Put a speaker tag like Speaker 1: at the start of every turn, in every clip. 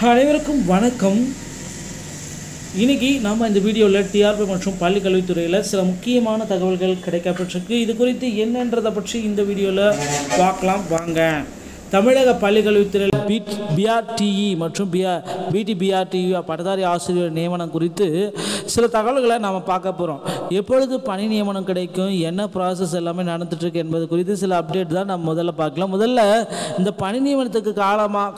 Speaker 1: அனைவருக்கும் வணக்கம். இன்னைக்கு நம்ம இந்த வீடியோவில் டிஆர்பி மற்றும் பள்ளி கல்வித்துறையில் சில முக்கியமான தகவல்கள் கிடைக்கப்பட்டிருக்கு. இது குறித்து என்னன்றதை பற்றி இந்த வீடியோவில் பார்க்கலாம் வாங்க. தமிழக பள்ளி கல்வித்துறையில் பிஆர்டிஇ மற்றும் பிடிபிஆர்டிஇ பட்டதாரி ஆசிரியர் நியமனம் குறித்து சில தகவல்களை நாம் பார்க்க போகிறோம். எப்பொழுது பணி நியமனம் கிடைக்கும், என்ன ப்ராசஸ் எல்லாமே நடந்துட்டுருக்கு என்பது குறித்து சில அப்டேட் தான் நம்ம முதல்ல பார்க்கலாம். முதல்ல இந்த பணி நியமனத்துக்கு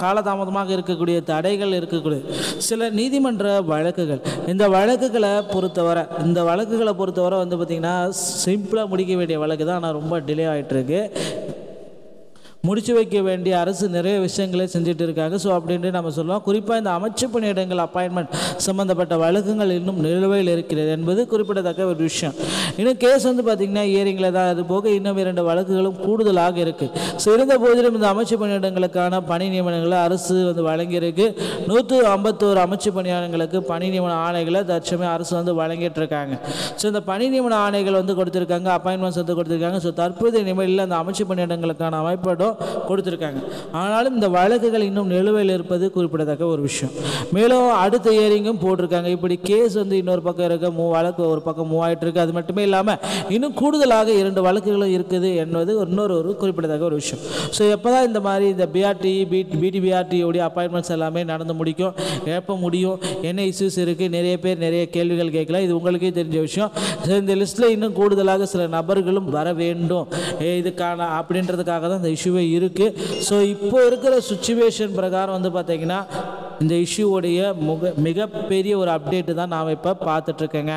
Speaker 1: காலதாமதமாக இருக்கக்கூடிய தடைகள் இருக்கக்கூடிய சில நீதிமன்ற வழக்குகள். இந்த வழக்குகளை பொறுத்தவரை வந்து பார்த்திங்கன்னா சிம்பிளாக முடிக்க வேண்டிய வழக்கு தான், ஆனால் ரொம்ப டிலே ஆகிட்டுருக்கு. முடிச்சு வைக்க வேண்டிய அரசு நிறைய விஷயங்களை செஞ்சுட்டு இருக்காங்க. ஸோ அப்படின்ட்டு நம்ம சொல்லுவோம். குறிப்பாக இந்த அமைச்சு பணியிடங்கள் அப்பாயின்மெண்ட் சம்மந்தப்பட்ட வழக்குகள் இன்னும் நிலுவையில் இருக்கிறது என்பது குறிப்பிடத்தக்க ஒரு விஷயம். இன்னும் கேஸ் வந்து பார்த்திங்கன்னா இயரிங்கில் தான். அது போக இன்னும் 2 வழக்குகளும் கூடுதலாக இருக்குது. ஸோ இருந்த போதிலும் இந்த அமைச்சு பணியிடங்களுக்கான பணி நியமனங்களை அரசு வந்து வழங்கியிருக்கு. 151 அமைச்சு பணியாளர்களுக்கு பணி நியமன ஆணைகளை தற்சமயம் அரசு வந்து வழங்கிட்டு இருக்காங்க. ஸோ இந்த பணி நியமன ஆணைகள் வந்து கொடுத்துருக்காங்க, அப்பாயின்மெண்ட்ஸ் வந்து கொடுத்துருக்காங்க. ஸோ தற்போதைய நிலையில் அந்த அமைச்சு பணியிடங்களுக்கான அமைப்பாடும் கொடுத்திருக்காங்க. ஆனாலும் இந்த வழக்குகள் இன்னும் நிலுவையில் இருப்பது குறிப்பிடத்தக்க ஒரு விஷயம். மேலும் அடுத்த இயரிங்கும் போட்டிருக்காங்க. இப்படி கேஸ் வந்து இன்னொரு பக்கம் இருக்க வழக்கு ஒரு பக்கம் மூவ் ஆகிட்டு இருக்கு. அது மட்டுமே இல்லாமல் இன்னும் கூடுதலாக 2 வழக்குகளும் இருக்குது என்பது ஒரு குறிப்பிடத்தக்க ஒரு விஷயம். ஸோ எப்போதான் இந்த மாதிரி இந்த பிடிபிஆர்டியோடைய அப்பாயின்மெண்ட்ஸ் எல்லாமே நடந்து முடிக்கும், எப்போ முடியும், என்ன இஷ்யூஸ் இருக்குது, நிறைய பேர் நிறைய கேள்விகள் கேட்கலாம். இது உங்களுக்கே தெரிஞ்ச விஷயம். இந்த லிஸ்ட்டில் இன்னும் கூடுதலாக சில நபர்களும் வர வேண்டும் இதுக்கான அப்படின்றதுக்காக தான் இந்த இஷ்யூவே இருக்குது. ஸோ இப்போ இருக்கிற சுச்சுவேஷன் பிரகாரம் வந்து பார்த்திங்கன்னா இந்த இஷ்யூவுடைய மிகப்பெரிய ஒரு அப்டேட்டு தான் நாம் இப்போ பார்த்துட்ருக்கேங்க.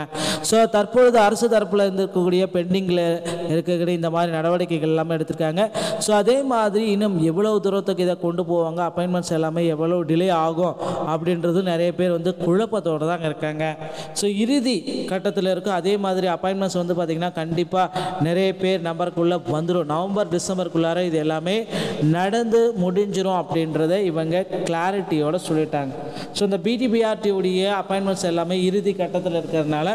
Speaker 1: ஸோ தற்பொழுது அரசு தரப்பில் இருக்கக்கூடிய பெண்டிங்கில் இருக்கக்கூடிய இந்த மாதிரி நடவடிக்கைகள் எல்லாமே எடுத்திருக்காங்க. ஸோ அதே மாதிரி இன்னும் எவ்வளவு தூரத்துக்கு இதை கொண்டு போவாங்க, அப்பாயின்மெண்ட்ஸ் எல்லாமே எவ்வளோ டிலே ஆகும் அப்படின்றது நிறைய பேர் வந்து குழப்பத்தோடு தான் இருக்காங்க. ஸோ இறுதி கட்டத்தில் இருக்கும். அதே மாதிரி அப்பாயின்மெண்ட்ஸ் வந்து பார்த்திங்கன்னா கண்டிப்பாக நிறைய பேர் நம்பருக்குள்ளே வந்துடும். நவம்பர் டிசம்பருக்குள்ளார இது எல்லாமே நடந்து முடிஞ்சிடும் அப்படின்றத இவங்க கிளாரிட்டியோட சொல்லிட்டாங்க. ஸோ இந்த பிடிபிஆர்டியுடைய அப்பாயின்மெண்ட்ஸ் எல்லாமே இறுதி கட்டத்தில் இருக்கிறதுனால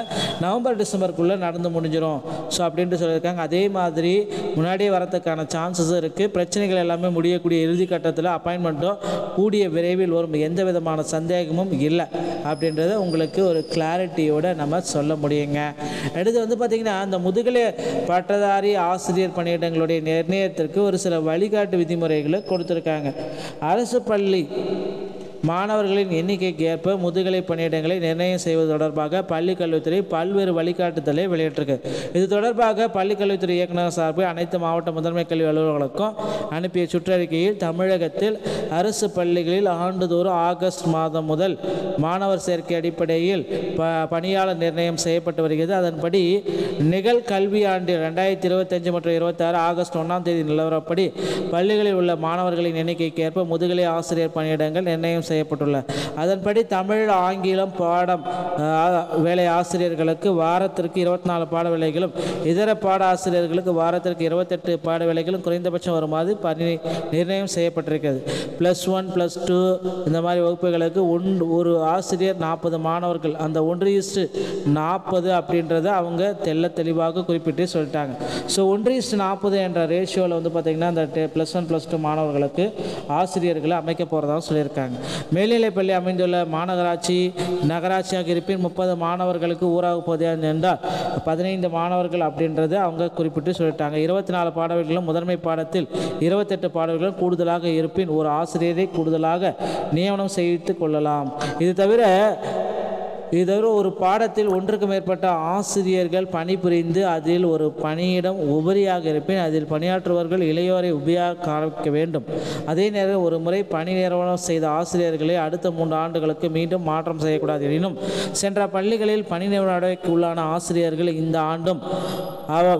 Speaker 1: நவம்பர் டிசம்பருக்குள்ளே நடந்து முடிஞ்சிடும் ஸோ அப்படின்ட்டு சொல்லியிருக்காங்க. அதே மாதிரி முன்னாடியே வரத்துக்கான சான்சஸ் இருக்குது. பிரச்சனைகள் எல்லாமே முடியக்கூடிய இறுதி கட்டத்தில் அப்பாயின்மெண்ட்டும் கூடிய விரைவில் வரும், எந்த விதமான சந்தேகமும் இல்லை அப்படின்றத உங்களுக்கு ஒரு கிளாரிட்டியோடு நம்ம சொல்ல முடியுங்க. அடுத்து வந்து பார்த்திங்கன்னா இந்த முதுகலை பட்டதாரி ஆசிரியர் பணியிடங்களுடைய நிர்ணயத்திற்கு ஒரு சில வழிகாட்டு விதிமுறைகளை கொடுத்துருக்காங்க. அரசு பள்ளி மாணவர்களின் எண்ணிக்கைக்கு ஏற்ப முதுகலை பணியிடங்களை நிர்ணயம் செய்வது தொடர்பாக பள்ளி கல்வித்துறை பல்வேறு வழிகாட்டுதலை வெளியிட்டிருக்கு. இது தொடர்பாக பள்ளி கல்வித்துறை இயக்குநர் சார்பில் அனைத்து மாவட்ட முதன்மை கல்வி அலுவலர்களுக்கும் அனுப்பிய சுற்றறிக்கையில் தமிழகத்தில் அரசு பள்ளிகளில் ஆண்டுதோறும் ஆகஸ்ட் மாதம் முதல் மாணவர் சேர்க்கை அடிப்படையில் பணியாளர் நிர்ணயம் செய்யப்பட்டு வருகிறது. அதன்படி நிகழ்கல்வி ஆண்டு 2025 மற்றும் 26 ஆகஸ்ட் 1ஆம் தேதி நிலவரப்படி பள்ளிகளில் உள்ள மாணவர்களின் எண்ணிக்கைக்கு ஏற்ப முதுகலை ஆசிரியர் பணியிடங்கள் நிர்ணயம் செய்யப்பட்டுள்ளன. அதன்படி தமிழ், ஆங்கிலம் பாடம் வேலை ஆசிரியர்களுக்கு வாரத்திற்கு 24 பாட வேலைகளும், இதர பாட ஆசிரியர்களுக்கு வாரத்திற்கு 28 பாட வேலைகளும் குறைந்தபட்சம் வருமாறு பணி நிர்ணயம் செய்யப்பட்டிருக்கிறது. +1 +2 இந்த மாதிரி வகுப்புகளுக்கு ஒரு ஆசிரியர் 40 மாணவர்கள், அந்த 1:40 அப்படின்றத அவங்க தெளிவாக குறிப்பிட்டு சொல்லிட்டாங்க. ஸோ 1:40 என்ற ரேஷியோவில் வந்து பார்த்திங்கன்னா அந்த +1 +2 மாணவர்களுக்கு ஆசிரியர்களை அமைக்க போகிறதாக சொல்லியிருக்காங்க. மேல்நிலைப்பள்ளி அமைந்துள்ள மாநகராட்சி நகராட்சியாக இருப்பின் 30 மாணவர்களுக்கு ஊராக போதையாக என்றால் 15 மாணவர்கள் அப்படின்றது அவங்க குறிப்பிட்டு சொல்லிட்டாங்க. 24 பாடவர்களும் முதன்மை பாடத்தில் 28 பாடவர்களும் கூடுதலாக இருப்பின் ஒரு ஆசிரியரை கூடுதலாக நியமனம் செய்து கொள்ளலாம். இது தவிர ஒரு பாடத்தில் ஒன்றுக்கு மேற்பட்ட ஆசிரியர்கள் பணிபுரிந்து அதில் ஒரு பணியிடம் உபரியாக இருப்பின் அதில் பணியாற்றுவர்கள் இளையோரை உபரியாக காண்பிக்க வேண்டும். அதே நேரம் ஒரு முறை பணி நியமனம் செய்த ஆசிரியர்களை அடுத்த 3 ஆண்டுகளுக்கு மீண்டும் மாற்றம் செய்யக்கூடாது. எனினும் சென்ற பள்ளிகளில் பணி நியமன நடவடிக்கைக்கு உள்ளான ஆசிரியர்கள் இந்த ஆண்டும்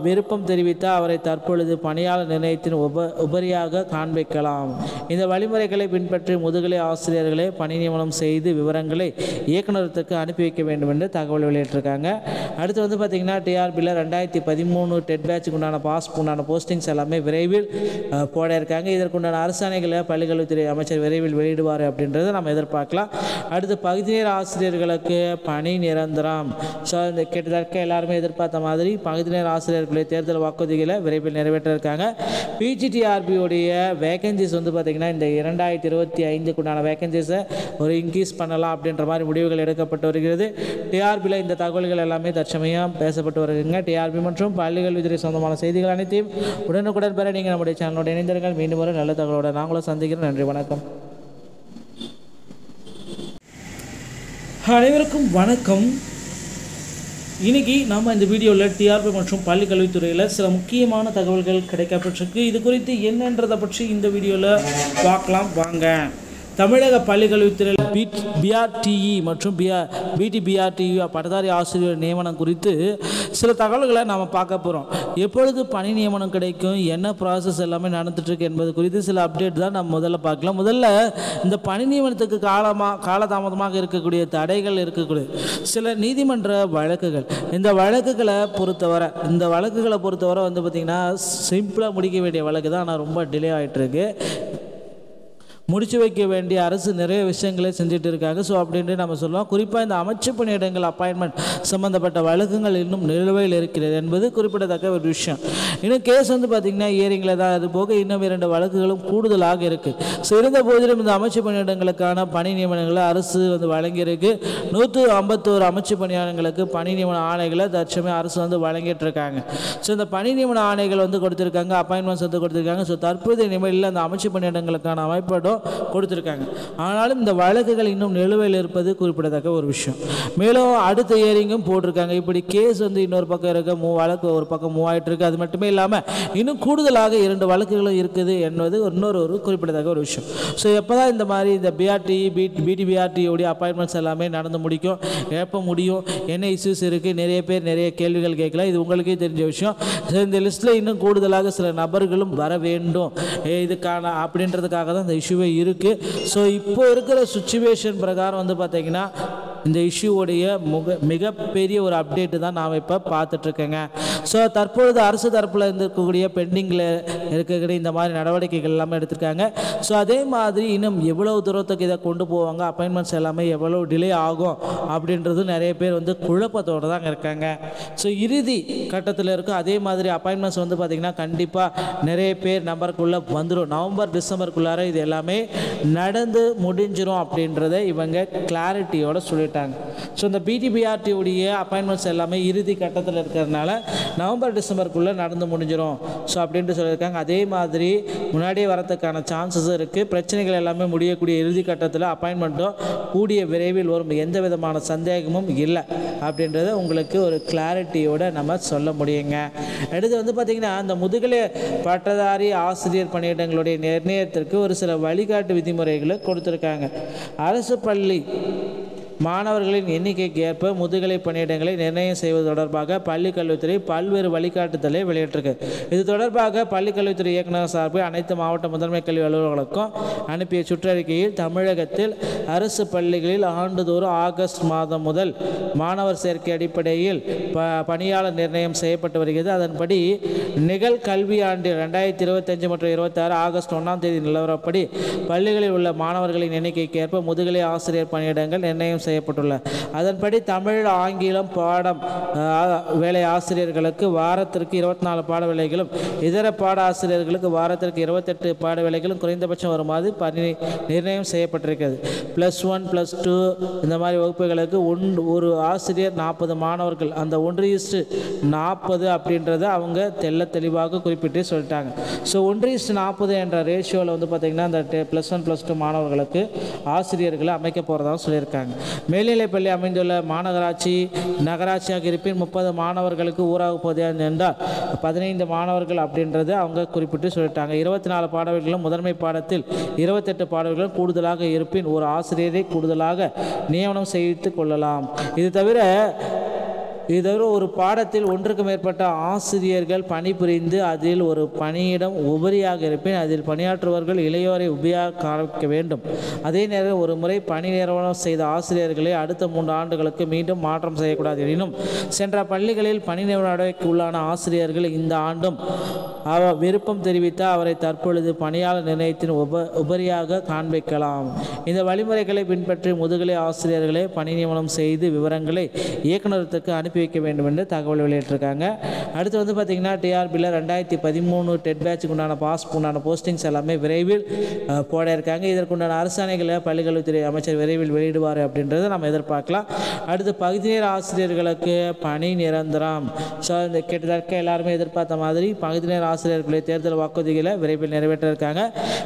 Speaker 1: விருப்பம் தெரிவித்தால் அவரை தற்பொழுது பணியாளர் நிர்ணயத்தின் உபரியாக காண்பிக்கலாம். இந்த வழிமுறைகளை பின்பற்றி முதுகலை ஆசிரியர்களை பணி நியமனம் செய்து விவரங்களை இயக்குநரகத்துக்கு அனுப்பி அனுப்பி வைக்க வேண்டும் என்று தகவல் வெளியிட்டிருக்காங்க. அடுத்து வந்து பார்த்திங்கன்னா டிஆர்பியில் 2013 டெட் பேட்சுக்கு உண்டான உண்டான போஸ்டிங்ஸ் எல்லாமே விரைவில் போட இருக்காங்க. இதற்குண்டான அரசாணைகளை பள்ளிக்கல்வித்துறை அமைச்சர் விரைவில் வெளியிடுவார் அப்படின்றத நம்ம எதிர்பார்க்கலாம். அடுத்து பகுதி நேர ஆசிரியர்களுக்கு பணி நிரந்தரம். ஸோ இந்த கிட்டத்தட்ட எல்லாருமே எதிர்பார்த்த மாதிரி பகுதி நேர ஆசிரியர்களுடைய தேர்தல் வாக்குறுதிகளை விரைவில் நிறைவேற்ற இருக்காங்க. பிஜிடிஆர்பியோடைய வேகன்சிஸ் வந்து பார்த்திங்கன்னா இந்த 2025 உண்டான வேகன்சிஸை ஒரு இன்க்ரீஸ் பண்ணலாம் அப்படின்ற மாதிரி முடிவுகள் எடுக்கப்பட்டு வருகிறது. டிஆர்பியில் இந்த தகவல்கள் எல்லாமே தற்சமயம் பேசப்பட்டு வருகிறீங்க. டிஆர்பி மற்றும் பள்ளிக்கல்வித்துறை சொந்தமான செய்திகள் அனைத்தையும் உடனுக்குடன் பெற நீங்கள் நம்முடைய சேனலோட இணைந்தீர்கள். மீண்டும் ஒரு நல்ல தகவலோட நாங்களும் சந்திக்கிறோம். நன்றி, வணக்கம். அனைவருக்கும் வணக்கம். இன்றைக்கி நம்ம இந்த வீடியோவில் டிஆர்பி மற்றும் பள்ளிக்கல்வித்துறையில் சில முக்கியமான தகவல்கள் கிடைக்கப்பட்டிருக்கு. இது குறித்து என்னன்றதை பற்றி இந்த வீடியோவில் பார்க்கலாம் வாங்க. தமிழக பள்ளிக்கல்வித்துறையில் பிஆர்டிஇ மற்றும் பிடிபிஆர்டிஇ பட்டதாரி ஆசிரியர் நியமனம் குறித்து சில தகவல்களை நாம் பார்க்க போகிறோம். எப்பொழுது பணி நியமனம் கிடைக்கும், என்ன ப்ராசஸ் எல்லாமே நடந்துட்டுருக்கு என்பது குறித்து சில அப்டேட் தான் நம்ம முதல்ல பார்க்கலாம். முதல்ல இந்த பணி நியமனத்துக்கு காலதாமதமாக இருக்கக்கூடிய தடைகள் இருக்கக்கூடிய சில நீதிமன்ற வழக்குகள். இந்த வழக்குகளை பொறுத்தவரை வந்து பார்த்திங்கன்னா சிம்பிளாக முடிக்க வேண்டிய வழக்கு தான், ஆனால் ரொம்ப டிலே ஆகிட்டுருக்கு. முடிச்சு வைக்க வேண்டிய அரசு நிறைய விஷயங்களை செஞ்சுட்டு இருக்காங்க. ஸோ அப்படின்ட்டு நம்ம சொல்லுவோம். குறிப்பாக இந்த அமைச்சு பணியிடங்கள் அப்பாயின்மெண்ட் சம்மந்தப்பட்ட வழக்குகள் இன்னும் நிலுவையில் இருக்கிறது என்பது குறிப்பிடத்தக்க ஒரு விஷயம். இன்னும் கேஸ் வந்து பார்த்திங்கன்னா இயரிங்கில் தான். அது போக இன்னும் 2 வழக்குகளும் கூடுதலாக இருக்குது. ஸோ இருந்த போதிலும் இந்த அமைச்சு பணியிடங்களுக்கான பணி நியமனங்களை அரசு வந்து வழங்கியிருக்கு. 151 அமைச்சு பணியாளர்களுக்கு பணி நியமன ஆணைகளை தற்சமயம் அரசு வந்து வழங்கிட்டு இருக்காங்க. ஸோ இந்த பணி நியமன ஆணைகள் வந்து கொடுத்துருக்காங்க, அப்பாயின்மெண்ட்ஸ் வந்து கொடுத்துருக்காங்க. ஸோ தற்போதைய நிலையில் அந்த அமைச்சு பணியிடங்களுக்கான அமைப்பாடும் கொடுத்துருக்காங்க. ஆனாலும் இந்த வழக்குகள் இன்னும் நிலுவையில் இருப்பது குறிப்பிடத்தக்க ஒரு விஷயம். மேலும் அடுத்த இயரிங்கும் போட்டிருக்காங்க. இப்படி கேஸ் வந்து இன்னொரு பக்கம் இருக்க வழக்கு ஒரு பக்கம் மூவ் ஆகிட்டு இருக்கு. அது மட்டுமே இல்லாமல் இன்னும் கூடுதலாக 2 வழக்குகளும் இருக்குது என்பது இன்னொரு குறிப்பிடத்தக்க ஒரு விஷயம். ஸோ எப்போ தான் இந்த மாதிரி இந்த பிடிபிஆர்டியோடைய அப்பாயின்மெண்ட்ஸ் எல்லாமே நடந்து முடிக்கும், எப்போ முடியும், என்ன இஷ்யூஸ் இருக்குது, நிறைய பேர் நிறைய கேள்விகள் கேட்கலாம். இது உங்களுக்கே தெரிஞ்ச விஷயம். இந்த லிஸ்ட்டில் இன்னும் கூடுதலாக சில நபர்களும் வர வேண்டும் இதுக்கான அப்படின்றதுக்காக தான் இந்த இஷ்யூவே இருக்குது. ஸோ இப்போ இருக்கிற சுச்சுவேஷன் பிரகாரம் வந்து பார்த்திங்கன்னா இந்த இஷ்யூவுடைய மிகப்பெரிய ஒரு அப்டேட்டு தான் நாம் இப்போ பார்த்துட்ருக்கேங்க. ஸோ தற்பொழுது அரசு தரப்பில் இருக்கக்கூடிய பெண்டிங்கில் இருக்கக்கூடிய இந்த மாதிரி நடவடிக்கைகள் எல்லாமே எடுத்திருக்காங்க. ஸோ அதே மாதிரி இன்னும் எவ்வளவு தூரத்துக்கு இதை கொண்டு போவாங்க, அப்பாயின்மெண்ட்ஸ் எல்லாமே எவ்வளோ டிலே ஆகும் அப்படின்றது நிறைய பேர் வந்து குழப்பத்தோடு தான் இருக்காங்க. ஸோ இறுதி கட்டத்தில் இருக்கும். அதே மாதிரி அப்பாயின்மெண்ட்ஸ் வந்து பார்த்திங்கன்னா கண்டிப்பாக நிறைய பேர் நம்பருக்குள்ளே வந்துடும். நவம்பர் டிசம்பருக்குள்ளார இது எல்லாமே நடந்து முடிஞ்சிடும் அப்படின்றத இவங்க கிளாரிட்டியோடு சொல்லிட்டாங்க. ஸோ இந்த பிடிபிஆர்டியோடைய அப்பாயின்மெண்ட்ஸ் எல்லாமே இறுதி கட்டத்தில் இருக்கிறதுனால நவம்பர் டிசம்பருக்குள்ளே நடந்து முடிஞ்சிடும் ஸோ அப்படின்ட்டு சொல்லியிருக்காங்க. அதே மாதிரி முன்னாடியே வரதுக்கான சான்சஸும் இருக்குது. பிரச்சனைகள் எல்லாமே முடியக்கூடிய இறுதி கட்டத்தில் அப்பாயின்மெண்ட்டும் கூடிய விரைவில் வரும், எந்த விதமான சந்தேகமும் இல்லை அப்படின்றத உங்களுக்கு ஒரு கிளாரிட்டியோடு நம்ம சொல்ல முடியுங்க. அடுத்து வந்து பார்த்திங்கன்னா இந்த முதுகலை பட்டதாரி ஆசிரியர் பணியிடங்களுடைய நிர்ணயத்திற்கு ஒரு சில வழிகாட்டு விதிமுறைகளை கொடுத்துருக்காங்க. அரசு பள்ளி மாணவர்களின் எண்ணிக்கைக்கு ஏற்ப முதுகலை பணியிடங்களை நிர்ணயம் செய்வது தொடர்பாக பள்ளிக்கல்வித்துறை பல்வேறு வழிகாட்டுதலை வெளியிட்டிருக்கு. இது தொடர்பாக பள்ளிக்கல்வித்துறை இயக்குநர் சார்பில் அனைத்து மாவட்ட முதன்மை கல்வி அலுவலர்களுக்கும் அனுப்பிய சுற்றறிக்கையில் தமிழகத்தில் அரசு பள்ளிகளில் ஆண்டுதோறும் ஆகஸ்ட் மாதம் முதல் மாணவர் சேர்க்கை அடிப்படையில் பணியாளர் நிர்ணயம் செய்யப்பட்டு வருகிறது. அதன்படி நிகழ்கல்வியாண்டில் 2025 மற்றும் 26 ஆகஸ்ட் 1ஆம் தேதி நிலவரப்படி பள்ளிகளில் உள்ள மாணவர்களின் எண்ணிக்கைக்கு ஏற்ப முதுகலை ஆசிரியர் பணியிடங்கள் நிர்ணயம் செய்யப்பட்டுள்ள. அதன்படி தமிழ் ஆங்கிலம் பாடம் வேலை ஆசிரியர்களுக்கு வாரத்திற்கு 24 பாட வேலைகளும் இதர பாட ஆசிரியர்களுக்கு வாரத்திற்கு 28 பாட வேலைகளும் குறைந்தபட்சம் வருமாறு நிர்ணயம் செய்யப்பட்டிருக்கிறது. +1 +2 இந்த மாதிரி வகுப்புகளுக்கு ஒரு ஆசிரியர் 40 மாணவர்கள், அந்த 1:40 அப்படின்றத அவங்க தெளிவாக குறிப்பிட்டு சொல்லிட்டாங்க. ஸோ 1:40 என்ற ரேஷியோவில் வந்து பார்த்திங்கன்னா அந்த +1 +2 மாணவர்களுக்கு ஆசிரியர்களை அமைக்க போகிறதாக சொல்லியிருக்காங்க. மேல்நிலைப்பள்ளி அமைந்துள்ள மாநகராட்சி நகராட்சியாக இருப்பின் 30 மாணவர்களுக்கு ஊராக போதையாக என்றால் 15 மாணவர்கள் அப்படின்றத அவங்க குறிப்பிட்டு சொல்லிட்டாங்க. 24 பாடவர்களும் முதன்மை பாடத்தில் 28 பாடவர்களும் கூடுதலாக இருப்பின் ஒரு ஆசிரியரை கூடுதலாக நியமனம் செய்து கொள்ளலாம். இது தவிர இது தவிர ஒரு பாடத்தில் ஒன்றுக்கு மேற்பட்ட ஆசிரியர்கள் பணிபுரிந்து அதில் ஒரு பணியிடம் உபரியாக இருப்பின் அதில் பணியாற்றுவர்கள் இளையோரை உபரியாக காண்பிக்க வேண்டும். அதே நேரம் ஒரு முறை பணி நிறுவனம் செய்த ஆசிரியர்களை அடுத்த 3 ஆண்டுகளுக்கு மீண்டும் மாற்றம் செய்யக்கூடாது எனினும் சென்ற பள்ளிகளில் பணி நிறுவனக்கு உள்ளான ஆசிரியர்கள் இந்த ஆண்டும் விருப்பம் தெரிவித்த அவரை தற்பொழுது பணியாளர் நிர்ணயத்தின் உபரியாக காண்பிக்கலாம். இந்த வழிமுறைகளை பின்பற்றி முதுகலை ஆசிரியர்களை பணி நியமனம் செய்து விவரங்களை இயக்குநரகத்துக்கு அனுப்பி வைக்க வேண்டும் என்று தகவல் வெளியிட்டிருக்காங்க. அடுத்து பார்த்திங்கன்னா டிஆர்பியில் 2013 டெட் பேட்சுக்கு உண்டான உண்டான போஸ்டிங்ஸ் எல்லாமே விரைவில் போட இருக்காங்க. இதற்குண்டான அரசாணைகளை பள்ளிக்கல்வித்துறை அமைச்சர் விரைவில் வெளியிடுவார் அப்படின்றத நம்ம எதிர்பார்க்கலாம். அடுத்து பகுதி நேர ஆசிரியர்களுக்கு பணி நிரந்தரம். ஸோ இந்த கிட்டத்தட்ட எல்லாருமே எதிர்பார்த்த மாதிரி பகுதி நேர ஆசிரியர்களுடைய தேர்தல் வாக்குறுதிகளை விரைவில் நிறைவேற்ற இருக்காங்க.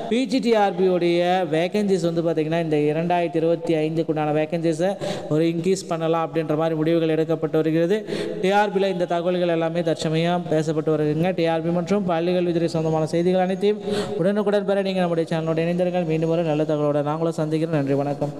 Speaker 1: பிஜிடிஆர்பியோடைய வேகன்சிஸ் பார்த்திங்கன்னா இந்த 2025 உண்டான வேகன்சிஸை ஒரு இன்க்ரீஸ் பண்ணலாம் அப்படின்ற மாதிரி முடிவுகள் எடுக்கப்பட்டு வருகிறது. டிஆர்பியில் இந்த தகவல்கள் எல்லாமே தற்சமயம் பேசப்பட்டு வருகிறீங்க. டிஆர்பி மற்றும் பள்ளிக்கல்வித்துறை சொந்தமான செய்திகள் அனைத்தையும் உடனுக்குடன் பெற நீங்கள் நம்முடைய சேனலோட இணைந்திருங்கள். மீண்டும் ஒரு நல்ல தகவலோட நாங்களும் சந்திக்கிறோம். நன்றி, வணக்கம்.